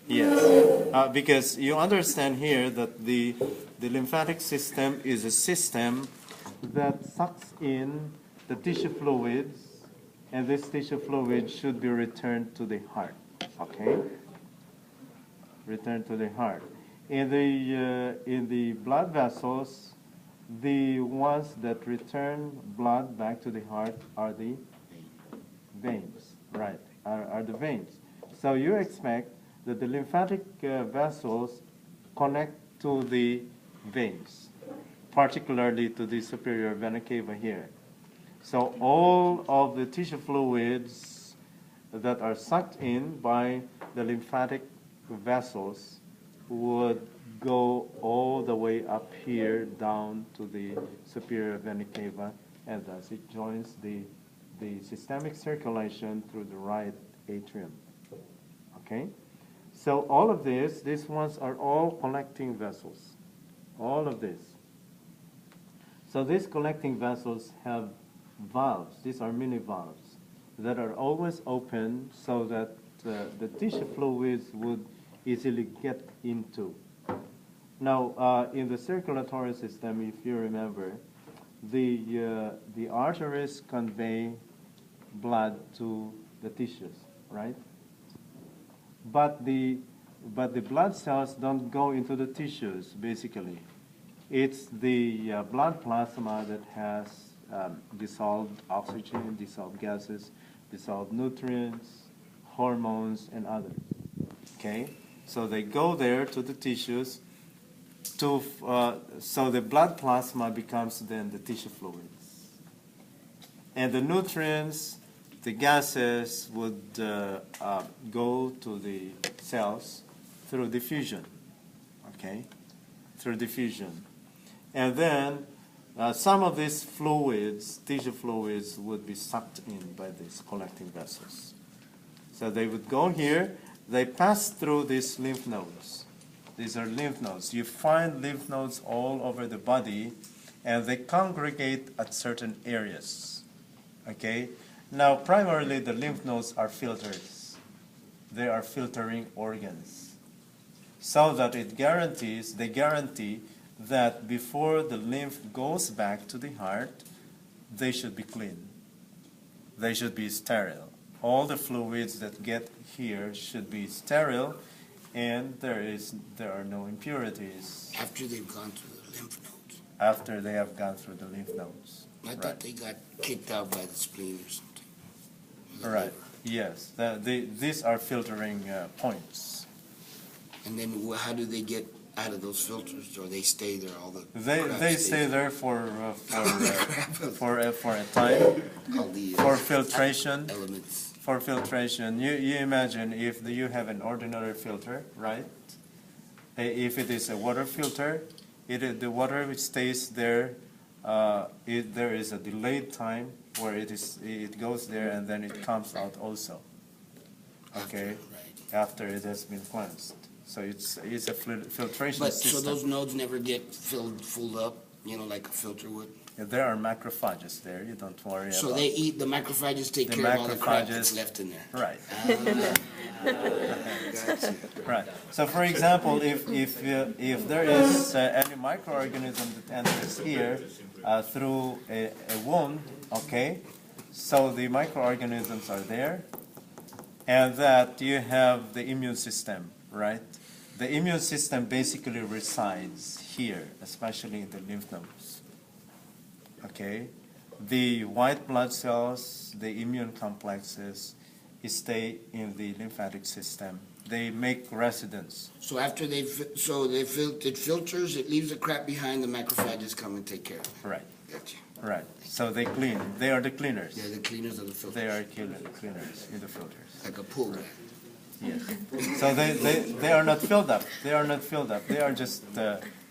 Yes, because you understand here that the lymphatic system is a system that sucks in the tissue fluids, and this tissue fluid should be returned to the heart. Okay, returned to the heart. In the blood vessels, the ones that return blood back to the heart are the veins, right? Are the veins. So you expect that the lymphatic vessels connect to the veins, particularly to the superior vena cava here. So all of the tissue fluids that are sucked in by the lymphatic vessels would go all the way up here down to the superior vena cava, and thus it joins the systemic circulation through the right atrium. Okay? So all of these ones are all collecting vessels. All of this. So these collecting vessels have valves. These are mini valves that are always open so that the tissue fluids would easily get into. Now, in the circulatory system, if you remember, the arteries convey blood to the tissues, right? But the blood cells don't go into the tissues, basically. It's the blood plasma that has dissolved oxygen, dissolved gases, dissolved nutrients, hormones, and others. Okay? So they go there to the tissues, so the blood plasma becomes then the tissue fluids. And the nutrients, the gases would go to the cells through diffusion, okay? Through diffusion. And then some of these fluids, tissue fluids, would be sucked in by these collecting vessels. So they would go here, they pass through these lymph nodes. These are lymph nodes. You find lymph nodes all over the body, and they congregate at certain areas, okay? Now, primarily, the lymph nodes are filters. They are filtering organs. So that they guarantee that before the lymph goes back to the heart, they should be clean. They should be sterile. All the fluids that get here should be sterile, and there are no impurities. After they've gone through the lymph nodes. After they have gone through the lymph nodes. I thought they got kicked out by the spleen or something. Right. Yes. These are filtering points. And then how do they get out of those filters, or they stay there all the? They stay there for a time for filtration. Elements. For filtration, you imagine if you have an ordinary filter, right? If it is a water filter, the water which stays there. There is a delayed time where it goes there and then it comes out also. Okay, after it has been cleansed. So it's a filtration system. So those nodes never get filled up, like a filter would. Yeah, there are macrophages there. You don't worry about. So they eat the macrophages, take care of all the crap that's left in there. Right. Gotcha. Right. So, for example, if there is any microorganism that enters here through a wound, okay, so the microorganisms are there, and that you have the immune system, right? The immune system basically resides here, especially in the lymph nodes. Okay, the white blood cells, the immune complexes, stay in the lymphatic system. They make residence. So after it filters, it leaves the crap behind. The macrophages come and take care of it. Right. Gotcha. Right. So they clean. They are the cleaners. They're the cleaners of the filters. They are cleaners in the filters. Like a pool guy. Yes. So they are not filled up. They are not filled up. They are just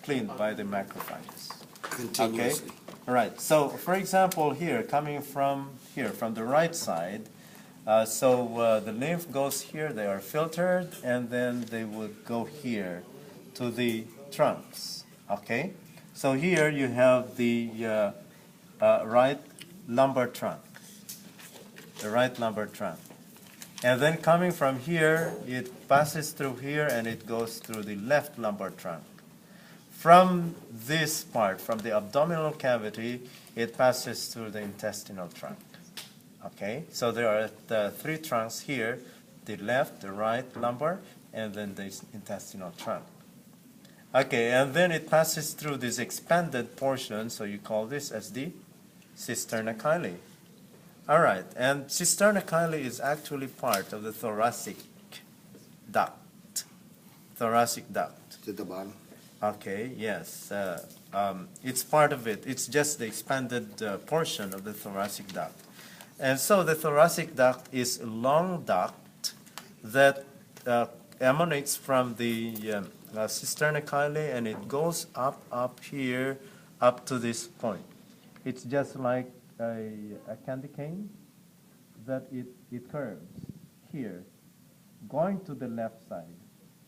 cleaned by the macrophages. Continuously. Okay. Right. So, for example, here, coming from the right side, the lymph goes here, they are filtered, and then they would go here to the trunks. Okay? So here you have the right lumbar trunk. The right lumbar trunk. And then coming from here, it passes through here and it goes through the left lumbar trunk. From this part, from the abdominal cavity, it passes through the intestinal trunk. Okay, so there are the three trunks here, the left, the right lumbar, and then the intestinal trunk. Okay, and then it passes through this expanded portion, so you call this as the cisterna chyli. All right, and cisterna chyli is actually part of the thoracic duct. Thoracic duct. To the bottom. Okay, yes. It's part of it. It's just the expanded portion of the thoracic duct. And so the thoracic duct is a long duct that emanates from the cisterna chyli, and it goes up here, up to this point. It's just like a candy cane that it curves here, going to the left side.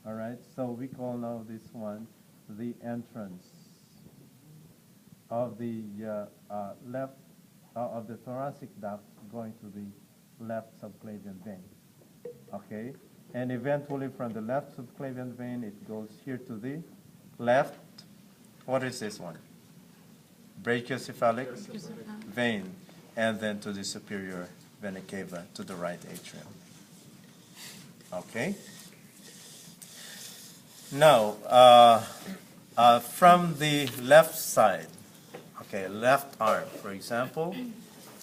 All right, so we call now this one the entrance of the left of the thoracic duct going to the left subclavian vein. Okay, and eventually from the left subclavian vein it goes here to the left. What is this one? Brachiocephalic vein, and then to the superior vena cava, to the right atrium. Okay. Now, from the left side, okay, left arm, for example.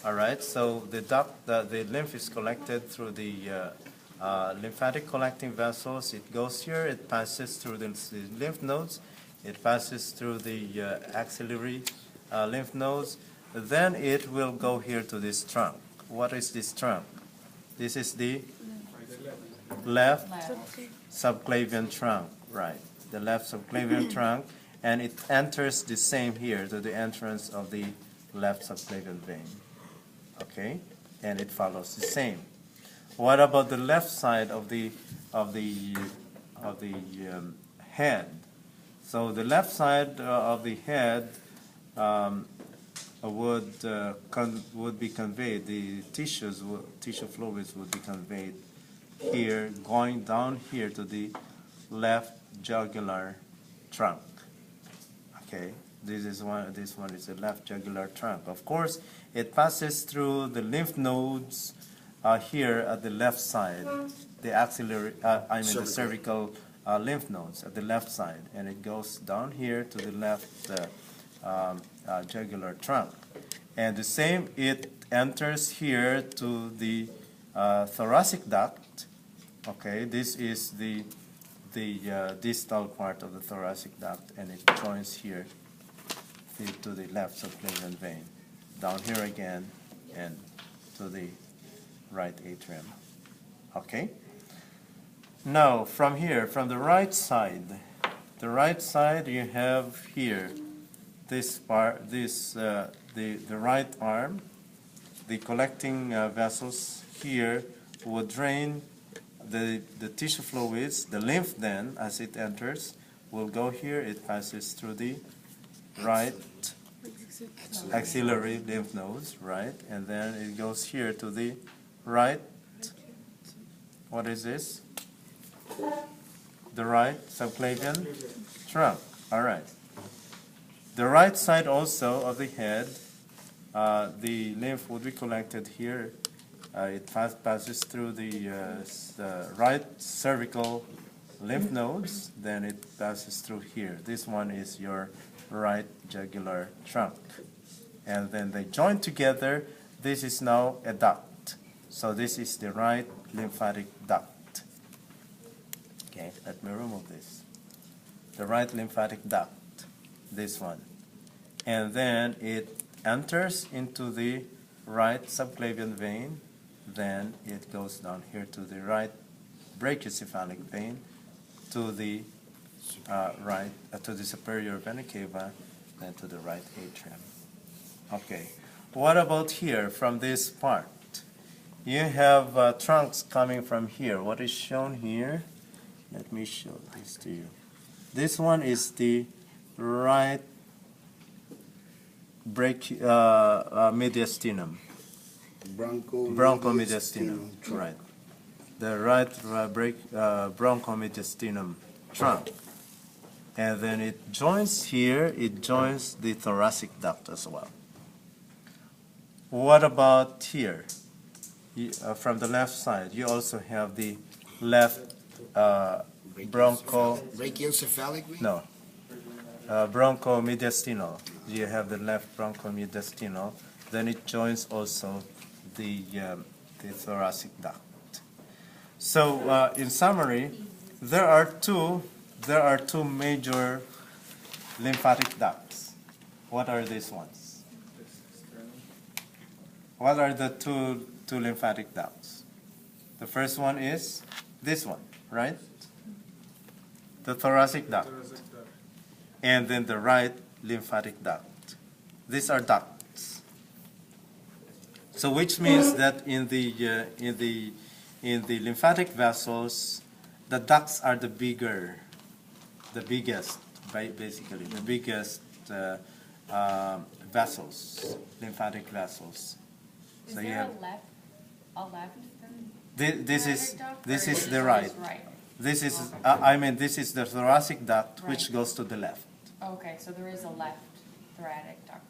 All right. So the duct, the lymph is collected through the lymphatic collecting vessels. It goes here. It passes through the lymph nodes. It passes through the axillary lymph nodes. Then it will go here to this trunk. What is this trunk? This is the left subclavian trunk, right? The left subclavian trunk, and it enters the same here to the entrance of the left subclavian vein. Okay, and it follows the same. What about the left side of the head? So the left side of the head would be conveyed. The tissue fluids would be conveyed here, going down here to the left jugular trunk. Okay, this one is the left jugular trunk. Of course, it passes through the lymph nodes here at the left side, the axillary, the cervical lymph nodes at the left side, and it goes down here to the left jugular trunk. And the same, it enters here to the thoracic duct. Okay, this is the distal part of the thoracic duct, and it joins here to the left subclavian vein, down here again, and to the right atrium. Okay. Now from here, from the right side, you have here this part, the right arm, the collecting vessels here will drain the tissue fluids. The lymph then, as it enters, will go here. It passes through the right axillary lymph nodes, right? And then it goes here to the right, what is this? The right subclavian trunk. All right. The right side also of the head, the lymph would be collected here. It passes through the right cervical lymph nodes, then it passes through here. This one is your right jugular trunk. And then they join together. This is now a duct. So this is the right lymphatic duct. Okay, let me remove this. The right lymphatic duct, this one. And then it enters into the right subclavian vein. Then it goes down here to the right brachiocephalic vein, to the to the superior vena cava, then to the right atrium. Okay. What about here from this part? You have trunks coming from here. What is shown here? Let me show this to you. This one is the right mediastinum. Bronchomediastinum, right. the right bronchomediastinum trunk. And then it joins here, it joins the thoracic duct as well. What about here? From the left side, you also have the left Brachiocephalic vein? no, bronchomediastinal. You have the left bronchomediastinal. Then it joins also the thoracic duct. So in summary, there are two major lymphatic ducts. What are these ones? What are the two lymphatic ducts? The first one is this one, right? The thoracic duct. And then the right lymphatic duct. These are ducts. So which means that in the lymphatic vessels, the ducts are the biggest, basically the biggest vessels, lymphatic vessels. Is So you there have a left this is or the is right. right? This is this is the thoracic duct which Right. goes to the left. Okay, so there is a left thoracic duct.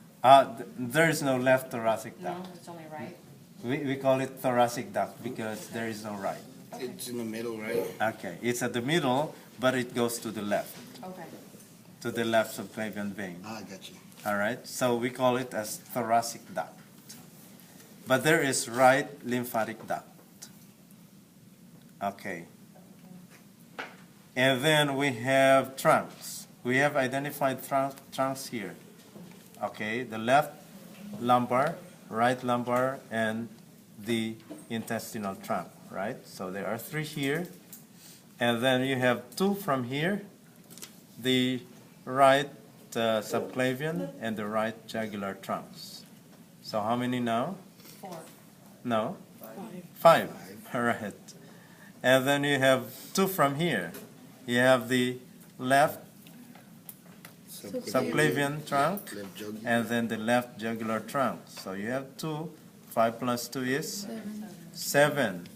There is no left thoracic No, duct. it's only right. We call it thoracic duct because there is no right. It's in the middle, right? Okay, it's at the middle, but it goes to the left, Okay. to the left subclavian vein. Ah, I got you. All right, so we call it as thoracic duct. But there is right lymphatic duct. Okay. And then we have trunks. We have identified trunks here. Okay, the left lumbar, right lumbar, and the intestinal trunk, right? So there are three here. And then you have two from here, the right subclavian and the right jugular trunks. So how many now? 4. No? Five. All right. And then you have two from here. You have the left subclavian trunk Left jugular. and then the left jugular trunk. So you have 2. 5 plus 2 is 7.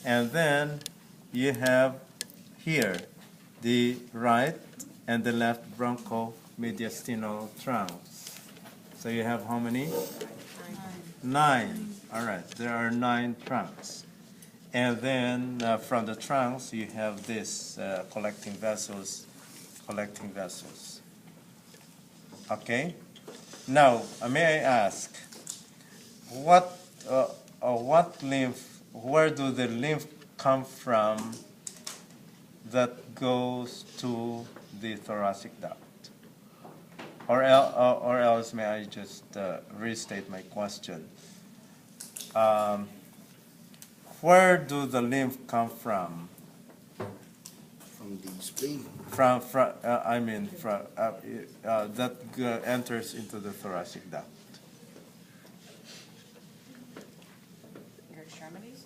And then you have here the right and the left bronchomediastinal trunks. So you have how many? 9. All right, there are 9 trunks. And then from the trunks, you have this collecting vessels. Okay? Now, may I ask, what lymph, where do the lymph come from that goes to the thoracic duct? Or else, may I just restate my question? Where do the lymph come from? From the spleen. That enters into the thoracic duct. Your extremities?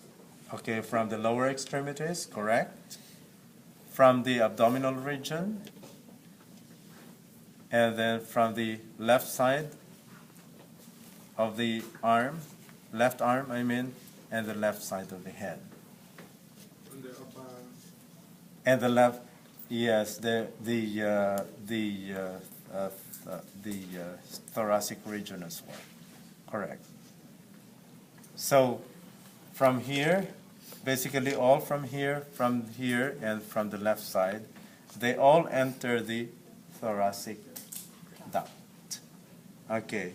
Okay, from the lower extremities, correct. From the abdominal region, and then from the left side of the arm, left arm, and the left side of the head. And the left, yes, the thoracic region as well. Correct. So from here, basically all from here, and from the left side, they all enter the thoracic duct. Okay.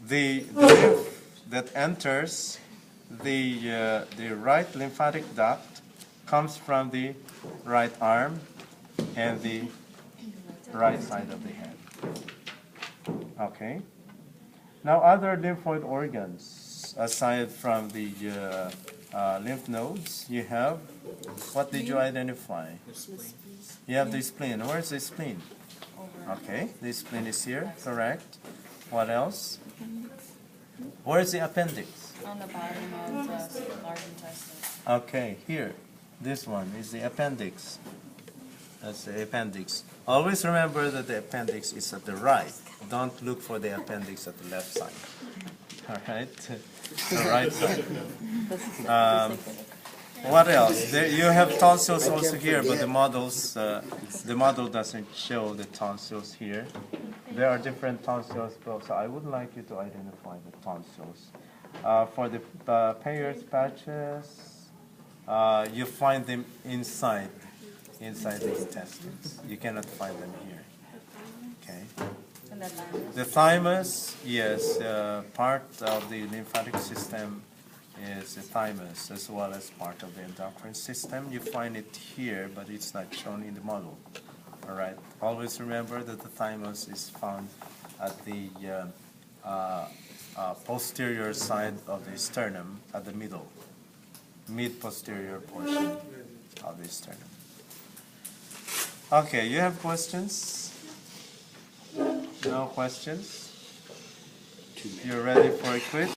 The lymph that enters the right lymphatic duct comes from the right arm and the right side of the head. Okay. Now other lymphoid organs, aside from the lymph nodes, you have, what did you identify? You have the spleen. Where's the spleen? Okay, the spleen is here, correct. What else? Where's the appendix? On the bottom of the large intestine. Okay, here. This one is the appendix. That's the appendix. Always remember that the appendix is at the right. Don't look for the appendix at the left side. All right? The right side. What else? There, you have tonsils also here, but the model doesn't show the tonsils here. There are different tonsils, so I would like you to identify the tonsils. For the Peyer's patches, you find them inside the intestines. You cannot find them here. Okay. And the thymus? The thymus, yes, part of the lymphatic system is the thymus, as well as part of the endocrine system. You find it here, but it's not shown in the model. All right. Always remember that the thymus is found at the posterior side of the sternum, at the mid-posterior portion of the sternum. Okay, you have questions? No questions? You're ready for a quiz?